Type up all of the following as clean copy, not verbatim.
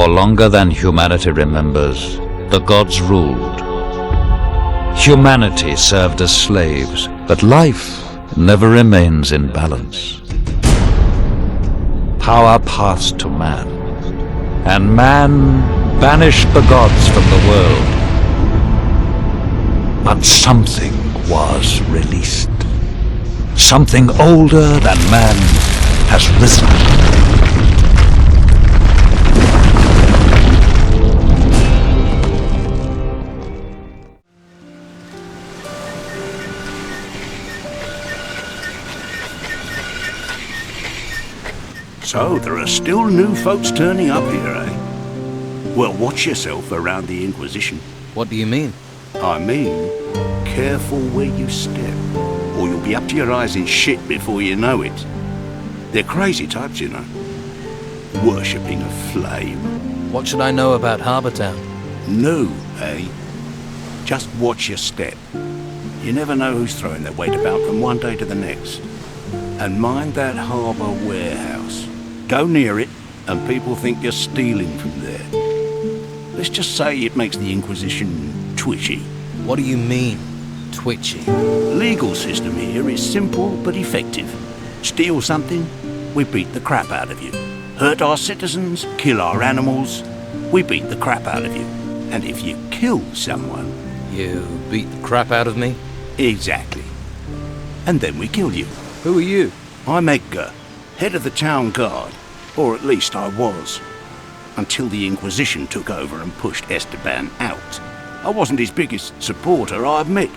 For longer than humanity remembers, the gods ruled. Humanity served as slaves, but life never remains in balance. Power passed to man, and man banished the gods from the world. But something was released. Something older than man has risen. So, there are still new folks turning up here, eh? Well, watch yourself around the Inquisition. What do you mean? I mean, careful where you step, or you'll be up to your eyes in shit before you know it. They're crazy types, you know. Worshipping a flame. What should I know about Harbour Town? No, eh? Just watch your step. You never know who's throwing their weight about from one day to the next. And mind that harbour warehouse. Go near it, and people think you're stealing from there. Let's just say it makes the Inquisition twitchy. What do you mean, twitchy? Legal system here is simple but effective. Steal something, we beat the crap out of you. Hurt our citizens, kill our animals, we beat the crap out of you. And if you kill someone... You beat the crap out of me? Exactly. And then we kill you. Who are you? I'm Edgar, head of the town guard. Or at least I was. Until the Inquisition took over and pushed Esteban out. I wasn't his biggest supporter, I admit.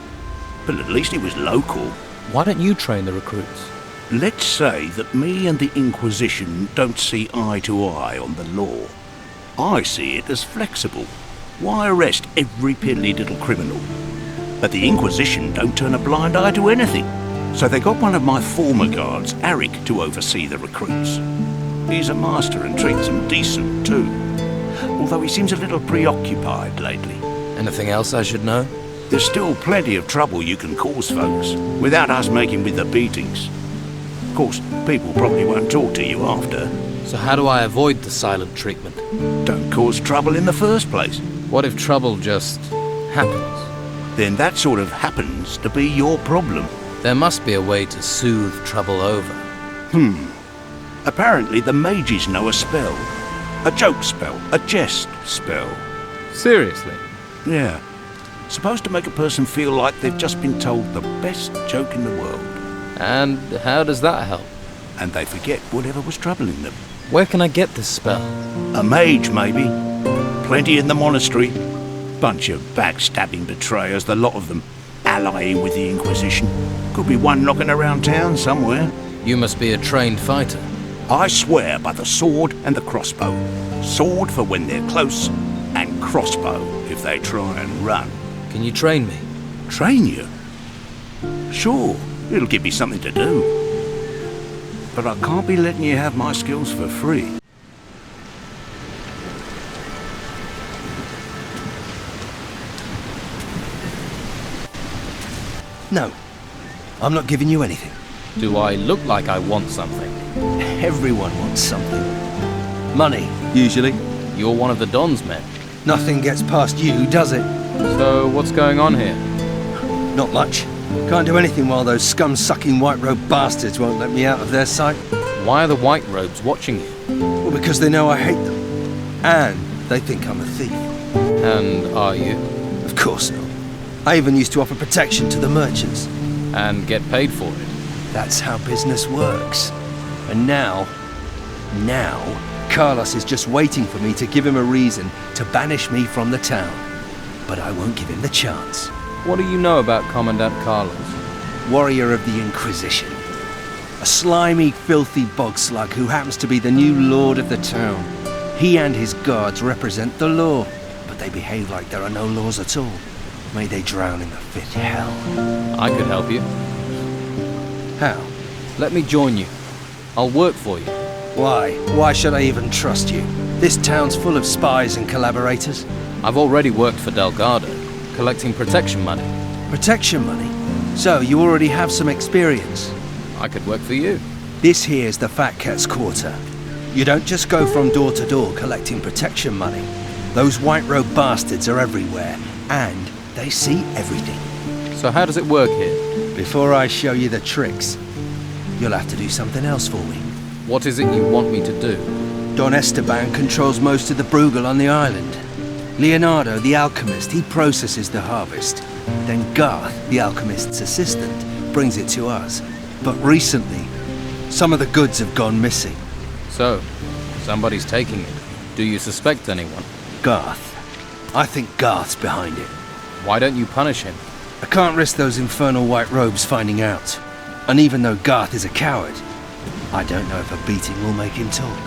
But at least he was local. Why don't you train the recruits? Let's say that me and the Inquisition don't see eye to eye on the law. I see it as flexible. Why arrest every piddly little criminal? But the Inquisition don't turn a blind eye to anything. So they got one of my former guards, Arik, to oversee the recruits. He's a master and treats them decent too. Although he seems a little preoccupied lately. Anything else I should know? There's still plenty of trouble you can cause folks, without us making with the beatings. Of course, people probably won't talk to you after. So how do I avoid the silent treatment? Don't cause trouble in the first place. What if trouble just happens? Then that sort of happens to be your problem. There must be a way to soothe trouble over. Apparently the mages know a spell. A joke spell, a jest spell. Seriously? Yeah. Supposed to make a person feel like they've just been told the best joke in the world. And how does that help? And they forget whatever was troubling them. Where can I get this spell? A mage, maybe. Plenty in the monastery. Bunch of backstabbing betrayers, the lot of them. Allying with the Inquisition. Could be one knocking around town somewhere. You must be a trained fighter. I swear by the sword and the crossbow. Sword for when they're close, and crossbow if they try and run. Can you train me? Train you? Sure, it'll give me something to do. But I can't be letting you have my skills for free. No, I'm not giving you anything. Do I look like I want something? Everyone wants something. Money, usually. You're one of the Don's men. Nothing gets past you, does it? So what's going on here? Not much. Can't do anything while those scum-sucking white-robed bastards won't let me out of their sight. Why are the white robes watching you? Well, because they know I hate them. And they think I'm a thief. And are you? Of course not. I even used to offer protection to the merchants. And get paid for it? That's how business works. And now, Carlos is just waiting for me to give him a reason to banish me from the town. But I won't give him the chance. What do you know about Commandant Carlos? Warrior of the Inquisition. A slimy, filthy bog slug who happens to be the new lord of the town. He and his guards represent the law, but they behave like there are no laws at all. May they drown in the fifth hell. I could help you. How? Let me join you. I'll work for you. Why? Why should I even trust you? This town's full of spies and collaborators. I've already worked for Delgado, collecting protection money. Protection money? So, you already have some experience? I could work for you. This here's the Fat Cat's Quarter. You don't just go from door to door collecting protection money. Those white robe bastards are everywhere, and they see everything. So how does it work here? Before I show you the tricks, you'll have to do something else for me. What is it you want me to do? Don Esteban controls most of the Bruegel on the island. Leonardo, the alchemist, he processes the harvest. Then Garth, the alchemist's assistant, brings it to us. But recently, some of the goods have gone missing. So, somebody's taking it. Do you suspect anyone? Garth. I think Garth's behind it. Why don't you punish him? I can't risk those infernal white robes finding out. And even though Garth is a coward, I don't know if a beating will make him talk.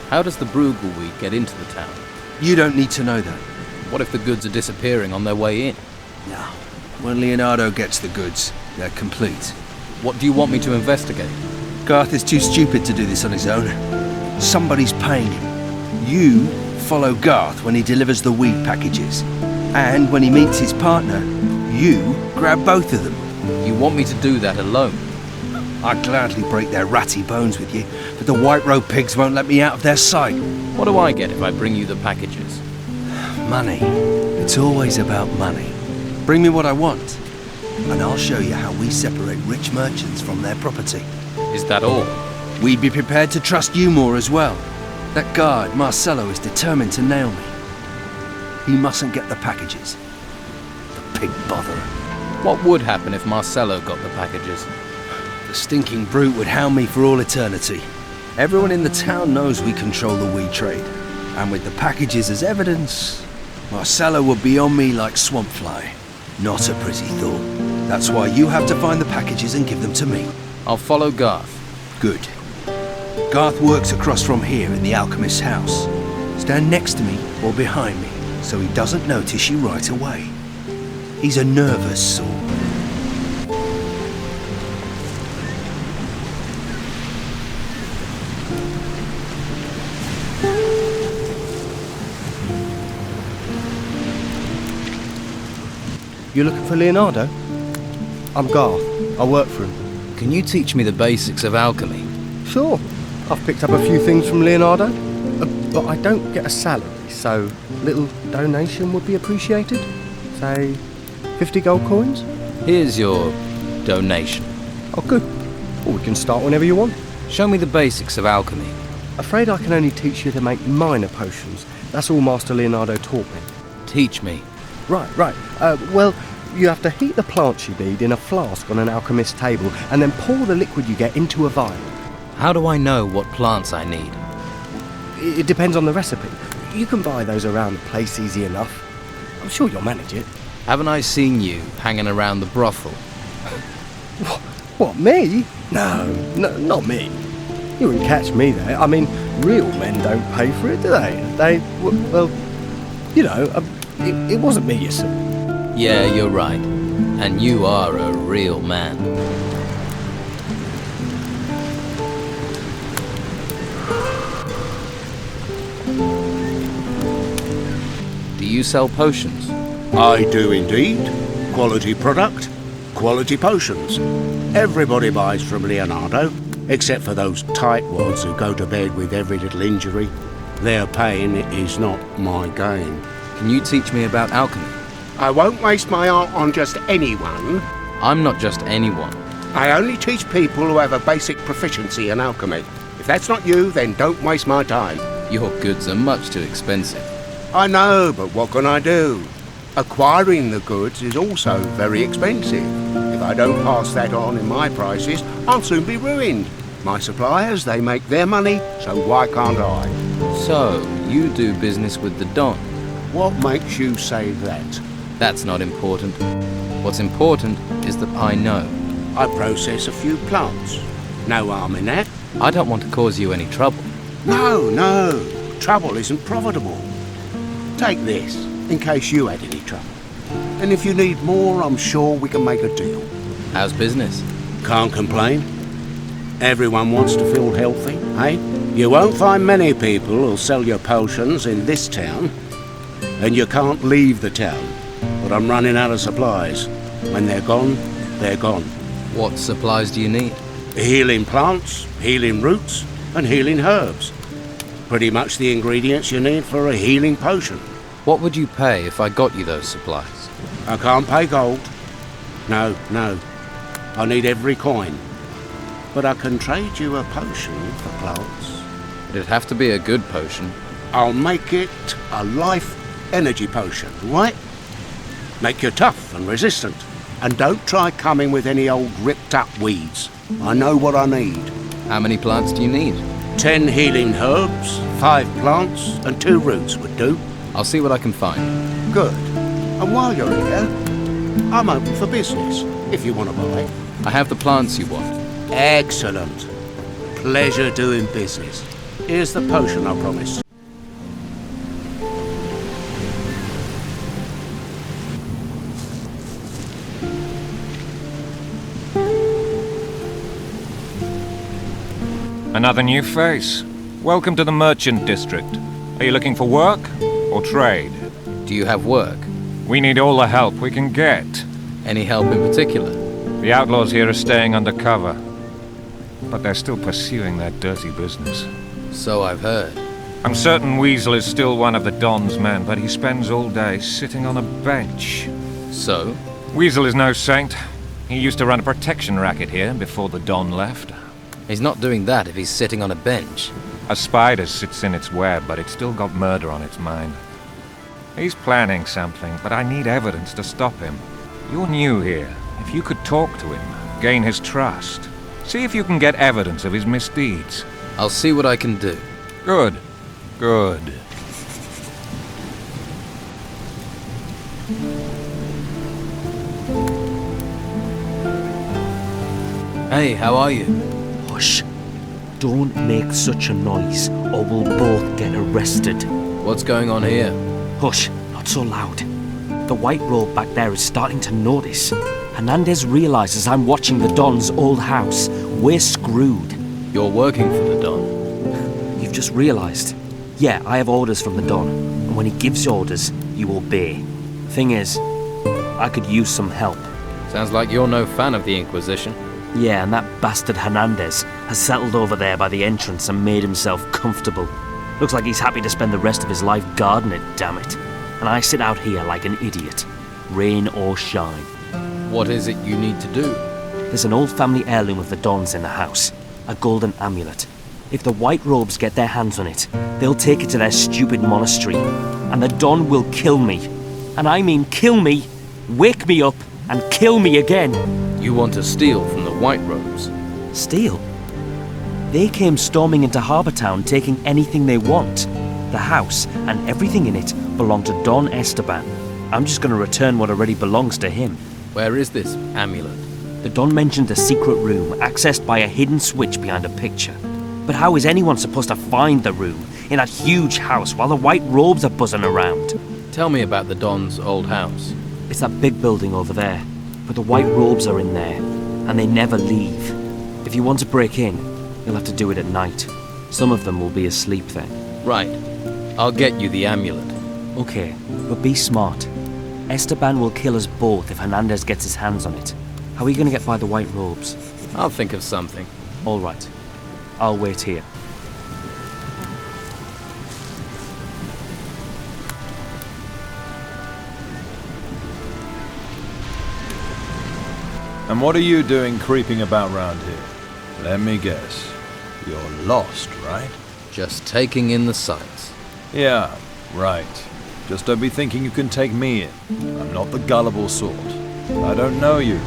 How does the Bruegel wheat get into the town? You don't need to know that. What if the goods are disappearing on their way in? No. When Leonardo gets the goods, they're complete. What do you want me to investigate? Garth is too stupid to do this on his own. Somebody's paying him. You follow Garth when he delivers the weed packages. And when he meets his partner, you grab both of them. You want me to do that alone? I'd gladly break their ratty bones with you, but the white robe pigs won't let me out of their sight. What do I get if I bring you the packages? Money. It's always about money. Bring me what I want, and I'll show you how we separate rich merchants from their property. Is that all? We'd be prepared to trust you more as well. That guard, Marcello, is determined to nail me. He mustn't get the packages. The pig botherer. What would happen if Marcello got the packages? The stinking brute would hound me for all eternity. Everyone in the town knows we control the weed trade. And with the packages as evidence, Marcello would be on me like swamp fly. Not a pretty thought. That's why you have to find the packages and give them to me. I'll follow Garth. Good. Garth works across from here in the alchemist's house. Stand next to me or behind me, so he doesn't notice you right away. He's a nervous sort. You looking for Leonardo? I'm Garth. I work for him. Can you teach me the basics of alchemy? Sure. I've picked up a few things from Leonardo, but I don't get a salary, so a little donation would be appreciated. Say, 50 gold coins? Here's your donation. Oh, good. Well, we can start whenever you want. Show me the basics of alchemy. Afraid I can only teach you to make minor potions. That's all Master Leonardo taught me. Teach me. Right. Well, you have to heat the plants you need in a flask on an alchemist's table, and then pour the liquid you get into a vial. How do I know what plants I need? It depends on the recipe. You can buy those around the place easy enough. I'm sure you'll manage it. Haven't I seen you hanging around the brothel? What, me? No, not me. You wouldn't catch me there. I mean, real men don't pay for it, do they? Well, you know, it wasn't me you saw. Yeah, you're right. And you are a real man. Do you sell potions? I do indeed. Quality product, quality potions. Everybody buys from Leonardo, except for those tightwads who go to bed with every little injury. Their pain is not my gain. Can you teach me about alchemy? I won't waste my art on just anyone. I'm not just anyone. I only teach people who have a basic proficiency in alchemy. If that's not you, then don't waste my time. Your goods are much too expensive. I know, but what can I do? Acquiring the goods is also very expensive. If I don't pass that on in my prices, I'll soon be ruined. My suppliers, they make their money, so why can't I? So, you do business with the Don? What makes you say that? That's not important. What's important is that I know. I process a few plants. No harm in that. I don't want to cause you any trouble. No. Trouble isn't profitable. Take this, in case you had any trouble. And if you need more, I'm sure we can make a deal. How's business? Can't complain. Everyone wants to feel healthy, eh? You won't find many people who'll sell your potions in this town. And you can't leave the town. But I'm running out of supplies. When they're gone, they're gone. What supplies do you need? Healing plants, healing roots, and healing herbs. Pretty much the ingredients you need for a healing potion. What would you pay if I got you those supplies? I can't pay gold. No. I need every coin. But I can trade you a potion for plants. It'd have to be a good potion. I'll make it a life energy potion, right? Make you tough and resistant. And don't try coming with any old ripped up weeds. I know what I need. How many plants do you need? 10 healing herbs, 5 plants, and 2 roots would do. I'll see what I can find. Good. And while you're here, I'm open for business, if you want to buy. I have the plants you want. Excellent. Pleasure doing business. Here's the potion I promised. Another new face. Welcome to the merchant district. Are you looking for work or trade? Do you have work? We need all the help we can get. Any help in particular? The outlaws here are staying under cover, but they're still pursuing their dirty business. So I've heard. I'm certain Weasel is still one of the Don's men, but he spends all day sitting on a bench. So? Weasel is no saint. He used to run a protection racket here before the Don left. He's not doing that if he's sitting on a bench. A spider sits in its web, but it's still got murder on its mind. He's planning something, but I need evidence to stop him. You're new here. If you could talk to him, gain his trust, see if you can get evidence of his misdeeds. I'll see what I can do. Good. Good. Hey, how are you? Hush. Don't make such a noise, or we'll both get arrested. What's going on here? Hush, not so loud. The white robe back there is starting to notice. Hernandez realizes I'm watching the Don's old house. We're screwed. You're working for the Don. You've just realized. Yeah, I have orders from the Don, and when he gives orders, you obey. Thing is, I could use some help. Sounds like you're no fan of the Inquisition. Yeah, and that bastard Hernandez has settled over there by the entrance and made himself comfortable. Looks like he's happy to spend the rest of his life guarding it, damn it. And I sit out here like an idiot, rain or shine. What is it you need to do? There's an old family heirloom of the Don's in the house, a golden amulet. If the white robes get their hands on it, they'll take it to their stupid monastery, and the Don will kill me. And I mean kill me, wake me up, and kill me again. You want to steal from the white robes? Steal? They came storming into Harbour Town taking anything they want. The house and everything in it belong to Don Esteban. I'm just going to return what already belongs to him. Where is this amulet? The Don mentioned a secret room accessed by a hidden switch behind a picture. But how is anyone supposed to find the room in that huge house while the white robes are buzzing around? Tell me about the Don's old house. It's that big building over there, but the white robes are in there, and they never leave. If you want to break in, you'll have to do it at night. Some of them will be asleep then. Right. I'll get you the amulet. Okay, but be smart. Esteban will kill us both if Hernandez gets his hands on it. How are you going to get by the white robes? I'll think of something. All right. I'll wait here. And what are you doing creeping about round here? Let me guess. You're lost, right? Just taking in the sights. Yeah, right. Just don't be thinking you can take me in. I'm not the gullible sort. I don't know you.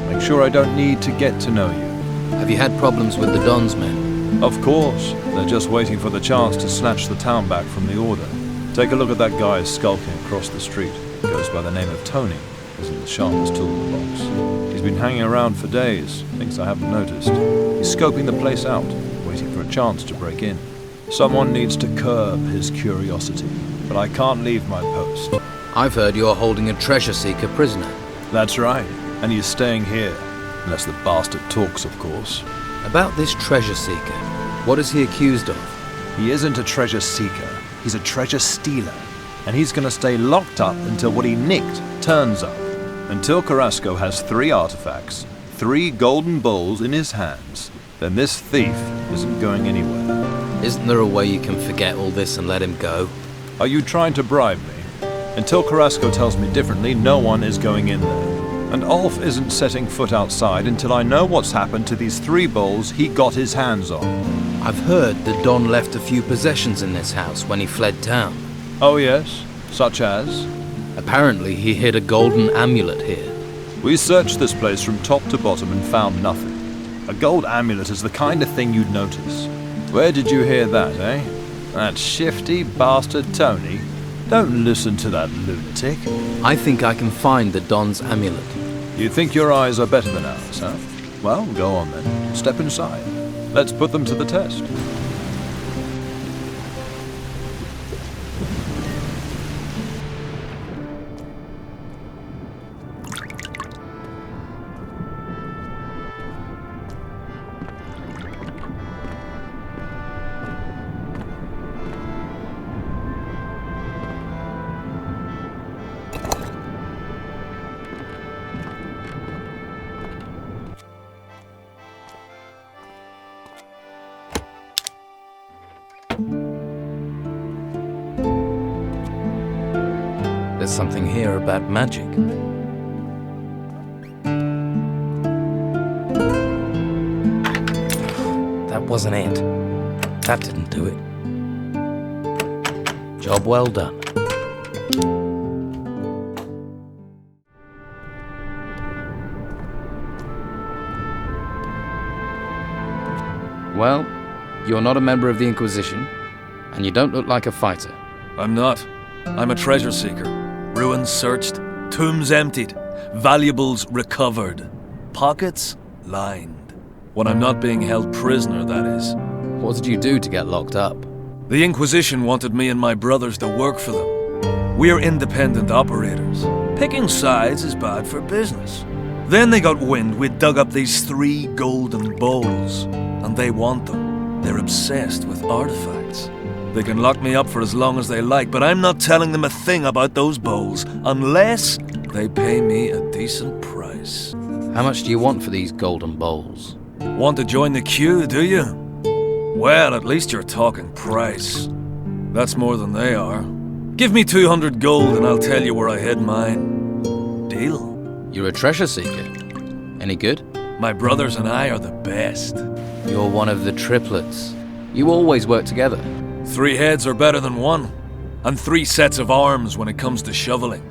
Make sure I don't need to get to know you. Have you had problems with the Don's men? Of course. They're just waiting for the chance to snatch the town back from the Order. Take a look at that guy skulking across the street. Goes by the name of Tony. Isn't the sharpest tool in the box. He's been hanging around for days. Thinks I haven't noticed. He's scoping the place out, waiting for a chance to break in. Someone needs to curb his curiosity, but I can't leave my post. I've heard you're holding a treasure seeker prisoner. That's right, and he's staying here. Unless the bastard talks, of course. About this treasure seeker, what is he accused of? He isn't a treasure seeker. He's a treasure stealer. And he's gonna stay locked up until what he nicked turns up. Until Carrasco has 3 artifacts, 3 golden bowls in his hands, then this thief isn't going anywhere. Isn't there a way you can forget all this and let him go? Are you trying to bribe me? Until Carrasco tells me differently, no one is going in there. And Ulf isn't setting foot outside until I know what's happened to these 3 bowls he got his hands on. I've heard the Don left a few possessions in this house when he fled town. Oh yes? Such as? Apparently he hid a golden amulet here. We searched this place from top to bottom and found nothing. A gold amulet is the kind of thing you'd notice. Where did you hear that, eh? That shifty bastard Tony? Don't listen to that lunatic. I think I can find the Don's amulet. You think your eyes are better than ours, huh? Well, go on then. Step inside. Let's put them to the test. There's something here about magic. That wasn't it. That didn't do it. Job well done. Well, you're not a member of the Inquisition, and you don't look like a fighter. I'm not. I'm a treasure seeker. Ruins searched, tombs emptied, valuables recovered, pockets lined. When I'm not being held prisoner, that is. What did you do to get locked up? The Inquisition wanted me and my brothers to work for them. We're independent operators. Picking sides is bad for business. Then they got wind we'd dug up these 3 golden bowls, and they want them. They're obsessed with artifacts. They can lock me up for as long as they like, but I'm not telling them a thing about those bowls unless they pay me a decent price. How much do you want for these golden bowls? Want to join the queue, do you? Well, at least you're talking price. That's more than they are. Give me 200 gold and I'll tell you where I hid mine. Deal? You're a treasure seeker. Any good? My brothers and I are the best. You're one of the triplets. You always work together. 3 heads are better than 1, and 3 sets of arms when it comes to shoveling.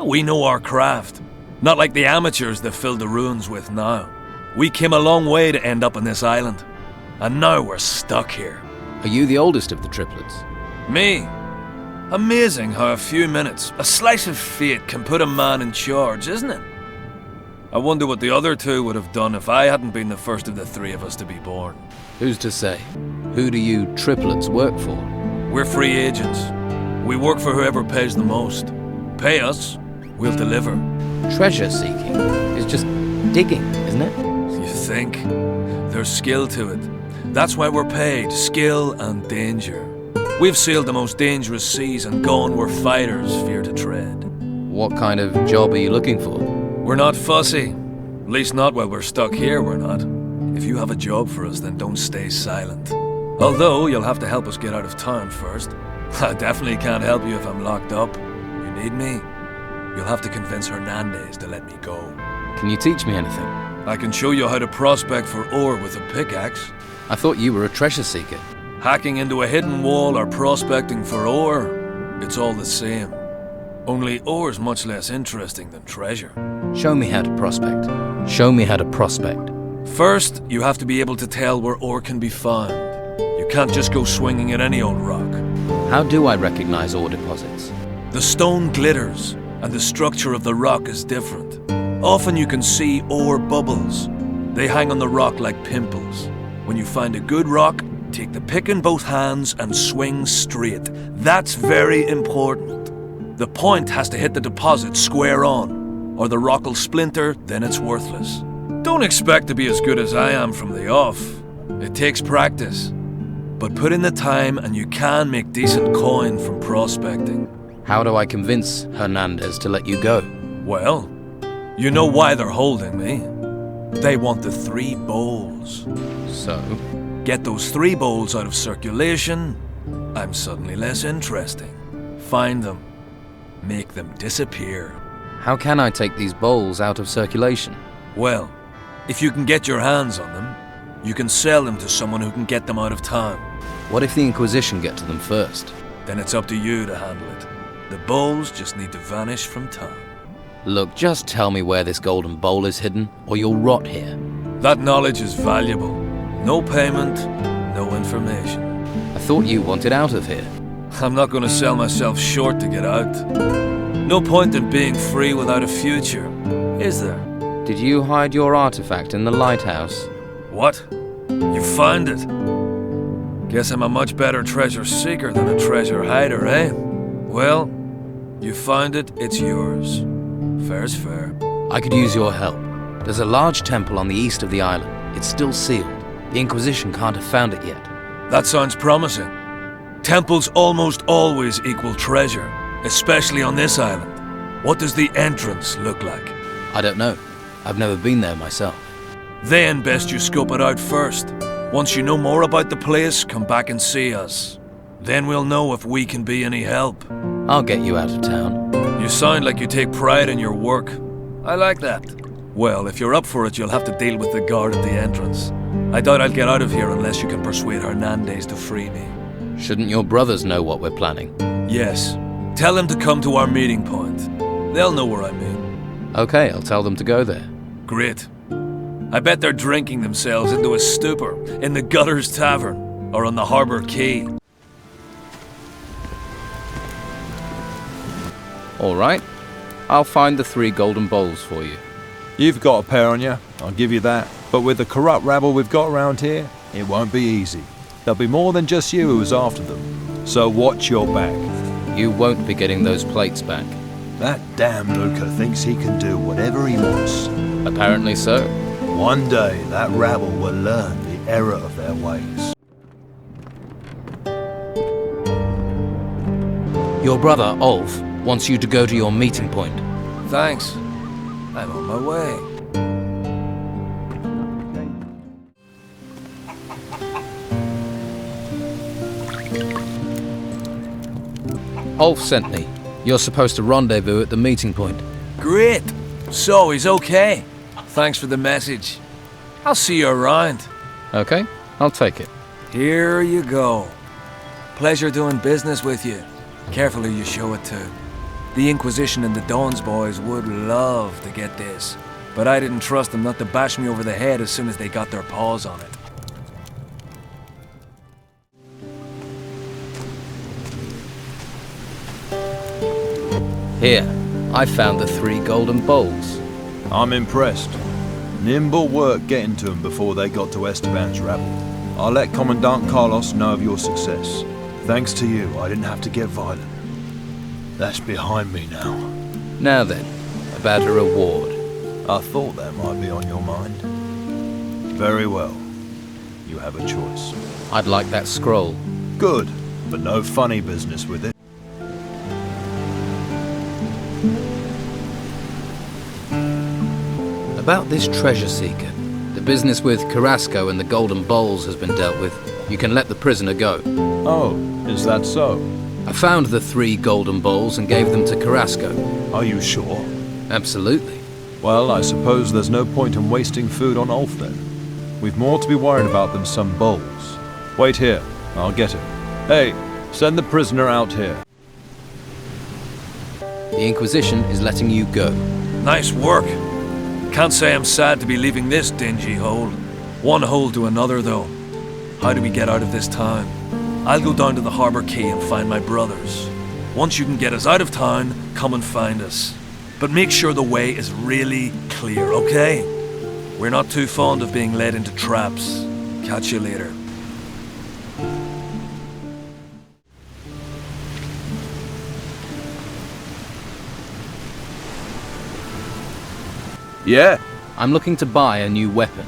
We know our craft, not like the amateurs they filled the ruins with now. We came a long way to end up on this island, and now we're stuck here. Are you the oldest of the triplets? Me? Amazing how a few minutes, a slice of fate can put a man in charge, isn't it? I wonder what the other 2 would have done if I hadn't been the first of the 3 of us to be born. Who's to say? Who do you triplets work for? We're free agents. We work for whoever pays the most. Pay us, we'll deliver. Treasure seeking is just digging, isn't it? You think? There's skill to it. That's why we're paid, skill and danger. We've sailed the most dangerous seas and gone where fighters fear to tread. What kind of job are you looking for? We're not fussy. At least not while we're stuck here, we're not. If you have a job for us, then don't stay silent. Although, you'll have to help us get out of town first. I definitely can't help you if I'm locked up. You need me? You'll have to convince Hernandez to let me go. Can you teach me anything? I can show you how to prospect for ore with a pickaxe. I thought you were a treasure seeker. Hacking into a hidden wall or prospecting for ore, it's all the same. Only ore's much less interesting than treasure. Show me how to prospect. Show me how to prospect. First, you have to be able to tell where ore can be found. You can't just go swinging at any old rock. How do I recognize ore deposits? The stone glitters, and the structure of the rock is different. Often you can see ore bubbles. They hang on the rock like pimples. When you find a good rock, take the pick in both hands and swing straight. That's very important. The point has to hit the deposit square on, or the rock will splinter, then it's worthless. Don't expect to be as good as I am from the off. It takes practice. But put in the time and you can make decent coin from prospecting. How do I convince Hernandez to let you go? Well, you know why they're holding me. They want the 3 bowls. So? Get those 3 bowls out of circulation, I'm suddenly less interesting. Find them. Make them disappear. How can I take these bowls out of circulation? Well, if you can get your hands on them, you can sell them to someone who can get them out of town. What if the Inquisition get to them first? Then it's up to you to handle it. The bowls just need to vanish from town. Look, just tell me where this golden bowl is hidden, or you'll rot here. That knowledge is valuable. No payment, no information. I thought you wanted out of here. I'm not going to sell myself short to get out. No point in being free without a future, is there? Did you hide your artifact in the lighthouse? What? You found it? Guess I'm a much better treasure seeker than a treasure hider, eh? Well, you found it, it's yours. Fair's fair. I could use your help. There's a large temple on the east of the island. It's still sealed. The Inquisition can't have found it yet. That sounds promising. Temples almost always equal treasure, especially on this island. What does the entrance look like? I don't know. I've never been there myself. Then best you scope it out first. Once you know more about the place, come back and see us. Then we'll know if we can be any help. I'll get you out of town. You sound like you take pride in your work. I like that. Well, if you're up for it, you'll have to deal with the guard at the entrance. I doubt I'll get out of here unless you can persuade Hernandez to free me. Shouldn't your brothers know what we're planning? Yes. Tell them to come to our meeting point. They'll know where I mean. Okay, I'll tell them to go there. Great. I bet they're drinking themselves into a stupor in the Gutters Tavern or on the Harbour Quay. All right. I'll find the 3 golden bowls for you. You've got a pair on you, I'll give you that. But with the corrupt rabble we've got around here, it won't be easy. There'll be more than just you who's after them. So watch your back. You won't be getting those plates back. That damn Luca thinks he can do whatever he wants. Apparently so. One day, that rabble will learn the error of their ways. Your brother, Ulf, wants you to go to your meeting point. Thanks. I'm on my way. Ulf sent me. You're supposed to rendezvous at the meeting point. Great. So he's okay. Thanks for the message. I'll see you around. Okay, I'll take it. Here you go. Pleasure doing business with you. Careful who you show it to. The Inquisition and the Dons boys would love to get this, but I didn't trust them not to bash me over the head as soon as they got their paws on it. Here, I found the 3 golden bowls. I'm impressed. Nimble work getting to them before they got to Esteban's rabble. I'll let Commandant Carlos know of your success. Thanks to you, I didn't have to get violent. That's behind me now. Now then, about a reward. I thought that might be on your mind. Very well. You have a choice. I'd like that scroll. Good, but no funny business with it. About this treasure seeker. The business with Carrasco and the golden bowls has been dealt with. You can let the prisoner go. Oh, is that so? I found the 3 golden bowls and gave them to Carrasco. Are you sure? Absolutely. Well, I suppose there's no point in wasting food on Ulf then. We've more to be worried about than some bowls. Wait here, I'll get him. Hey, send the prisoner out here. The Inquisition is letting you go. Nice work. Can't say I'm sad to be leaving this dingy hole. One hole to another, though. How do we get out of this town? I'll go down to the Harbour Quay and find my brothers. Once you can get us out of town, come and find us. But make sure the way is really clear, okay? We're not too fond of being led into traps. Catch you later. Yeah, I'm looking to buy a new weapon.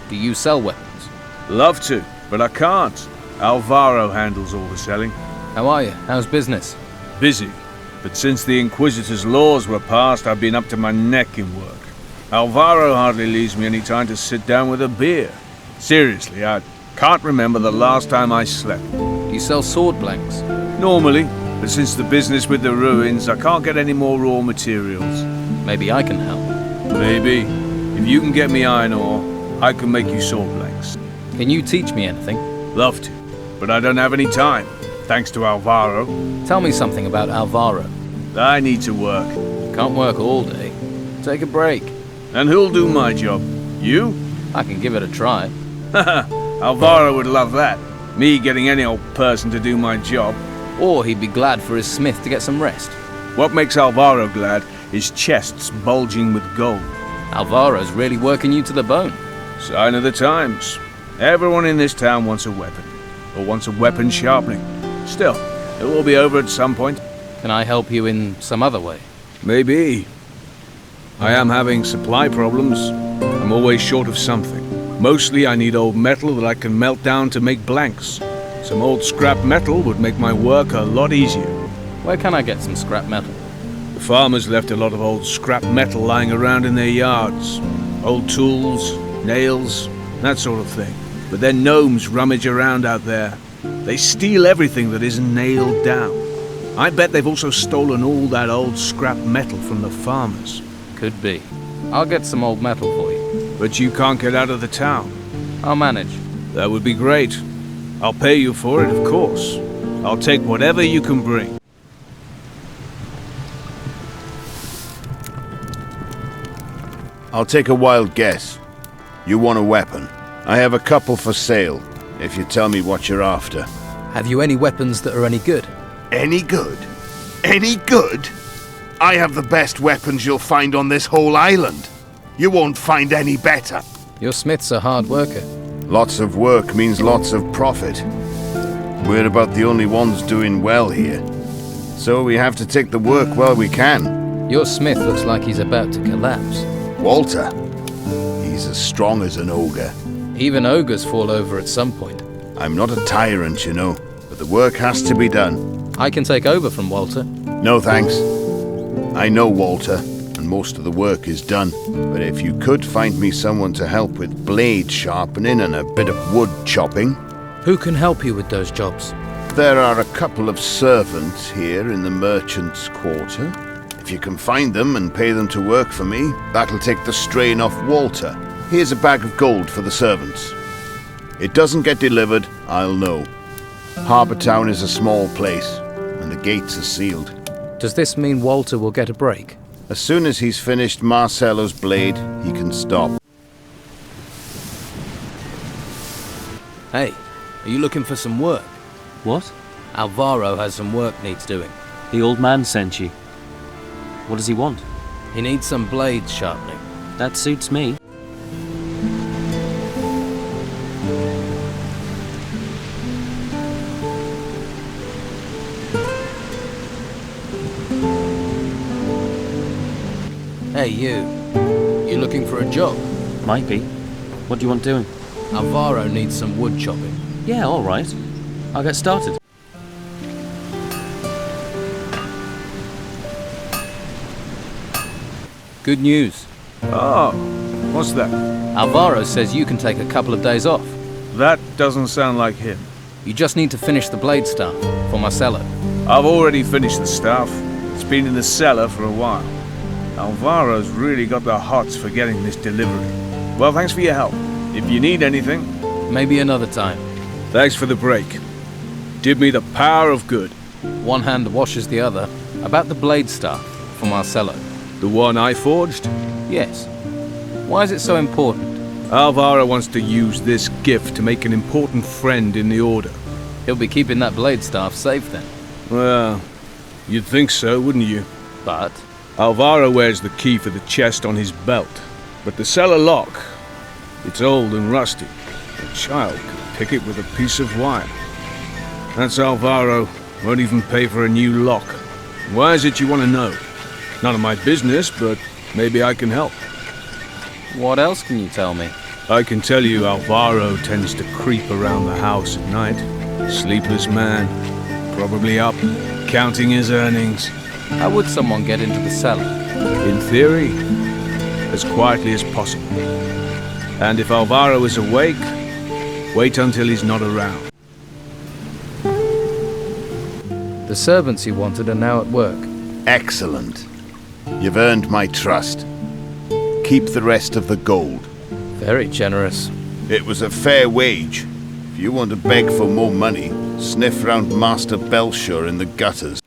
Do you sell weapons? love to, but I can't. Alvaro handles all the selling. How are you? How's business? Busy, but since the Inquisitor's laws were passed, I've been up to my neck in work. Alvaro hardly leaves me any time to sit down with a beer. Seriously, Can't remember the last time I slept. You sell sword blanks? Normally, but since the business with the ruins, I can't get any more raw materials. Maybe I can help. Maybe. If you can get me iron ore, I can make you sword blanks. Can you teach me anything? Love to, but I don't have any time, thanks to Alvaro. Tell me something about Alvaro. I need to work. Can't work all day. Take a break. And who'll do my job? You? I can give it a try. Haha, Alvaro would love that. Me getting any old person to do my job. Or he'd be glad for his smith to get some rest. What makes Alvaro glad is chests bulging with gold. Alvaro's really working you to the bone. Sign of the times. Everyone in this town wants a weapon. Or wants a weapon sharpening. Still, it will be over at some point. Can I help you in some other way? Maybe. I am having supply problems. I'm always short of something. Mostly I need old metal that I can melt down to make blanks. Some old scrap metal would make my work a lot easier. Where can I get some scrap metal? The farmers left a lot of old scrap metal lying around in their yards. Old tools, nails, that sort of thing. But then gnomes rummage around out there. They steal everything that isn't nailed down. I bet they've also stolen all that old scrap metal from the farmers. Could be. I'll get some old metal for you. But you can't get out of the town. I'll manage. That would be great. I'll pay you for it, of course. I'll take whatever you can bring. I'll take a wild guess. You want a weapon. I have a couple for sale, if you tell me what you're after. Have you any weapons that are any good? Any good? Any good? I have the best weapons you'll find on this whole island. You won't find any better. Your smith's a hard worker. Lots of work means lots of profit. We're about the only ones doing well here. So we have to take the work while we can. Your smith looks like he's about to collapse. Walter? He's as strong as an ogre. Even ogres fall over at some point. I'm not a tyrant, you know, but the work has to be done. I can take over from Walter. No thanks. I know Walter, and most of the work is done. But if you could find me someone to help with blade sharpening and a bit of wood chopping... Who can help you with those jobs? There are a couple of servants here in the merchant's quarter. If you can find them and pay them to work for me, that'll take the strain off Walter. Here's a bag of gold for the servants. It doesn't get delivered, I'll know. Harbour Town is a small place, and the gates are sealed. Does this mean Walter will get a break? As soon as he's finished Marcello's blade, he can stop. Hey, are you looking for some work? What? Alvaro has some work needs doing. The old man sent you. What does he want? He needs some blades sharpening. That suits me. Hey, you. You looking for a job? Might be. What do you want doing? Alvaro needs some wood chopping. Yeah, all right. I'll get started. Good news. Oh, what's that? Alvaro says you can take a couple of days off. That doesn't sound like him. You just need to finish the blade staff for Marcello. I've already finished the staff. It's been in the cellar for a while. Alvaro's really got the hots for getting this delivery. Well, thanks for your help. If you need anything... Maybe another time. Thanks for the break. Did me the power of good. One hand washes the other. About the blade staff for Marcello. The one I forged? Yes. Why is it so important? Alvaro wants to use this gift to make an important friend in the Order. He'll be keeping that blade staff safe then. Well, you'd think so, wouldn't you? But? Alvaro wears the key for the chest on his belt. But the cellar lock, it's old and rusty. A child could pick it with a piece of wire. That's Alvaro. Won't even pay for a new lock. Why is it you want to know? None of my business, but maybe I can help. What else can you tell me? I can tell you Alvaro tends to creep around the house at night. Sleepless man. Probably up, counting his earnings. How would someone get into the cellar? In theory, as quietly as possible. And if Alvaro is awake, Wait until he's not around. The servants you wanted are now at work. Excellent. You've earned my trust. Keep the rest of the gold. Very generous. It was a fair wage. If you want to beg for more money, sniff round Master Belshire in the gutters.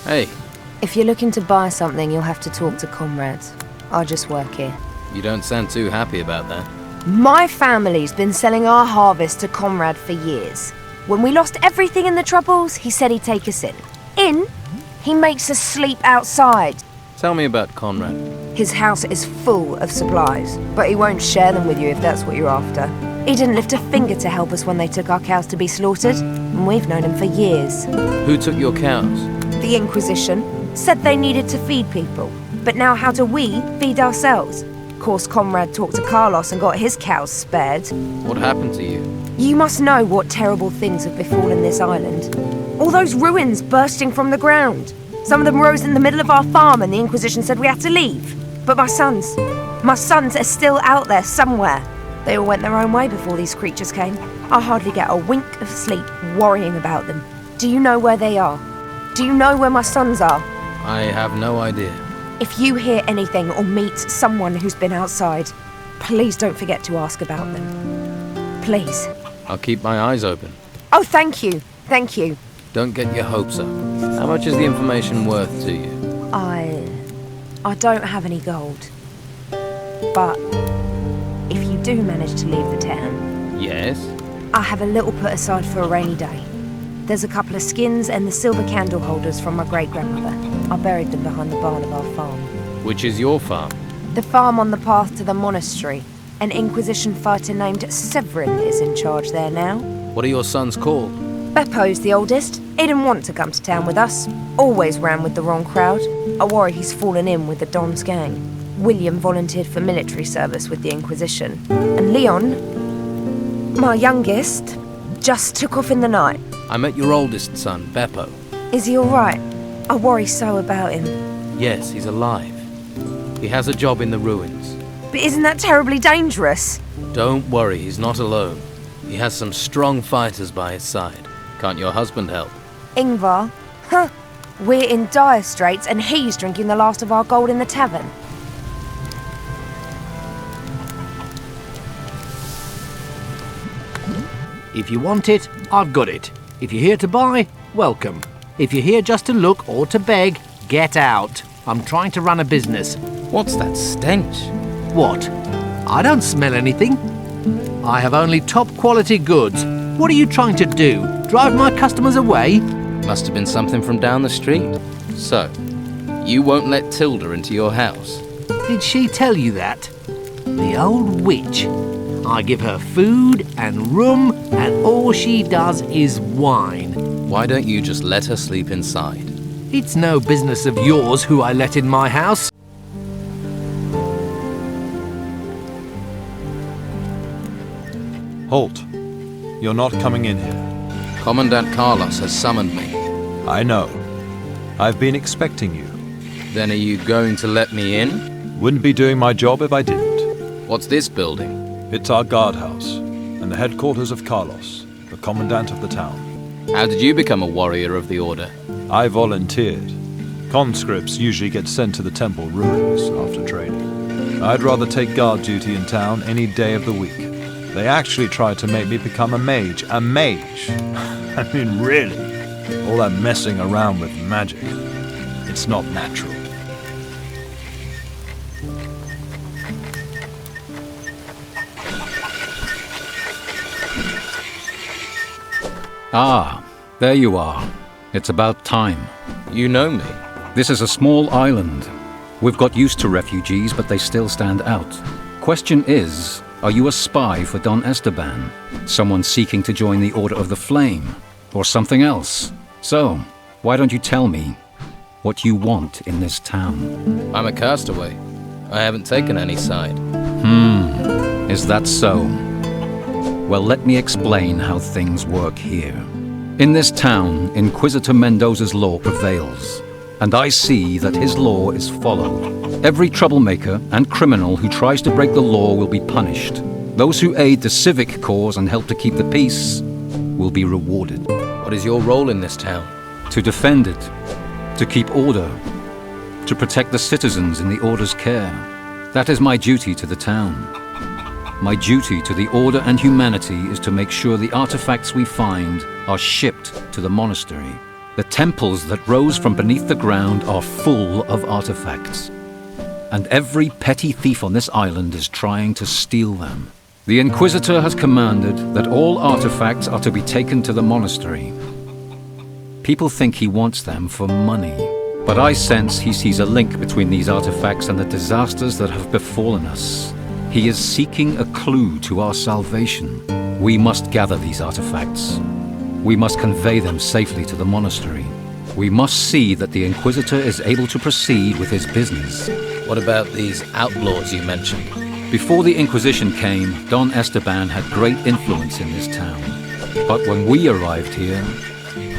Hey, If you're looking to buy something, you'll have to talk to comrades. I just work here. you don't sound too happy about that. My family's been selling our harvest to Conrad for years. When we lost everything in the Troubles, he said he'd take us in. In? He makes us sleep outside. Tell me about Conrad. His house is full of supplies, but he won't share them with you if that's what you're after. He didn't lift a finger to help us when they took our cows to be slaughtered, and we've known him for years. Who took your cows? The Inquisition said they needed to feed people, but now how do we feed ourselves? Of course, Conrad talked to Carlos and got his cows spared. What happened to you? You must know what terrible things have befallen this island. All those ruins bursting from the ground. Some of them rose in the middle of our farm and the Inquisition said we had to leave. But my sons are still out there somewhere. They all went their own way before these creatures came. I hardly get a wink of sleep worrying about them. Do you know where they are? Do you know where my sons are? I have no idea. If you hear anything or meet someone who's been outside, please don't forget to ask about them. Please. I'll keep my eyes open. Oh, thank you. Thank you. Don't get your hopes up. How much is the information worth to you? I don't have any gold. But if you do manage to leave the town... Yes? I have a little put aside for a rainy day. There's a couple of skins and the silver candle holders from my great-grandmother. I buried them behind the barn of our farm. Which is your farm? The farm on the path to the monastery. An Inquisition fighter named Severin is in charge there now. What are your sons called? Beppo's the oldest. He didn't want to come to town with us. Always ran with the wrong crowd. I worry he's fallen in with the Don's gang. William volunteered for military service with the Inquisition. And Leon, my youngest, just took off in the night. I met your oldest son, Beppo. Is he all right? I worry so about him. Yes, he's alive. He has a job in the ruins. But isn't that terribly dangerous? Don't worry, he's not alone. He has some strong fighters by his side. Can't your husband help? Ingvar? Huh. We're in dire straits and he's drinking the last of our gold in the tavern. If you want it, I've got it. If you're here to buy, welcome. If you're here just to look or to beg, get out. I'm trying to run a business. What's that stench? What? I don't smell anything. I have only top quality goods. What are you trying to do? Drive my customers away? Must have been something from down the street. So, you won't let Tilda into your house? Did she tell you that? The old witch. I give her food and room, and all she does is whine. Why don't you just let her sleep inside? It's no business of yours who I let in my house. Halt. You're not coming in here. Commandant Carlos has summoned me. I know. I've been expecting you. Then are you going to let me in? Wouldn't be doing my job if I didn't. What's this building? It's our guardhouse, and the headquarters of Carlos, the commandant of the town. How did you become a warrior of the Order? I volunteered. Conscripts usually get sent to the temple ruins after training. I'd rather take guard duty in town any day of the week. They actually tried to make me become a mage. A mage? I mean, really? All that messing around with magic. It's not natural. Ah, there you are. It's about time. You know me. This is a small island. We've got used to refugees, but they still stand out. Question is, are you a spy for Don Esteban? Someone seeking to join the Order of the Flame? Or something else? So, why don't you tell me what you want in this town? I'm a castaway. I haven't taken any side. Is that so? Well, let me explain how things work here. In this town, Inquisitor Mendoza's law prevails, and I see that his law is followed. Every troublemaker and criminal who tries to break the law will be punished. Those who aid the civic cause and help to keep the peace will be rewarded. What is your role in this town? To defend it, to keep order, to protect the citizens in the Order's care. That is my duty to the town. My duty to the Order and humanity is to make sure the artifacts we find are shipped to the monastery. The temples that rose from beneath the ground are full of artifacts, and every petty thief on this island is trying to steal them. The Inquisitor has commanded that all artifacts are to be taken to the monastery. People think he wants them for money, but I sense he sees a link between these artifacts and the disasters that have befallen us. He is seeking a clue to our salvation. We must gather these artifacts. We must convey them safely to the monastery. We must see that the Inquisitor is able to proceed with his business. What about these outlaws you mentioned? Before the Inquisition came, Don Esteban had great influence in this town. But when we arrived here,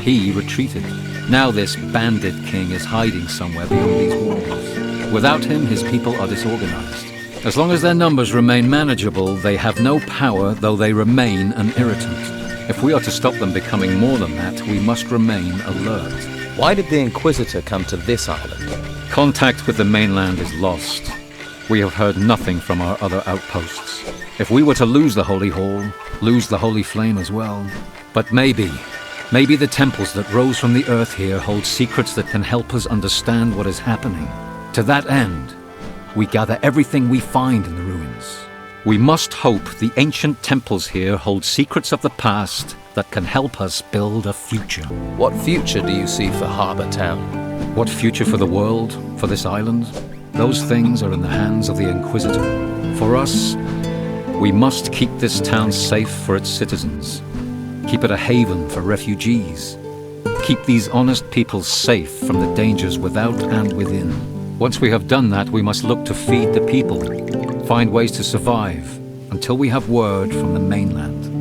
he retreated. Now this bandit king is hiding somewhere beyond these walls. Without him, his people are disorganized. As long as their numbers remain manageable, they have no power, though they remain an irritant. If we are to stop them becoming more than that, we must remain alert. Why did the Inquisitor come to this island? Contact with the mainland is lost. We have heard nothing from our other outposts. If we were to lose the Holy Hall, lose the Holy Flame as well. But maybe the temples that rose from the earth here hold secrets that can help us understand what is happening. To that end, we gather everything we find in the ruins. We must hope the ancient temples here hold secrets of the past that can help us build a future. What future do you see for Harbour Town? What future for the world, for this island? Those things are in the hands of the Inquisitor. For us, we must keep this town safe for its citizens. Keep it a haven for refugees. Keep these honest people safe from the dangers without and within. Once we have done that, we must look to feed the people, find ways to survive, until we have word from the mainland.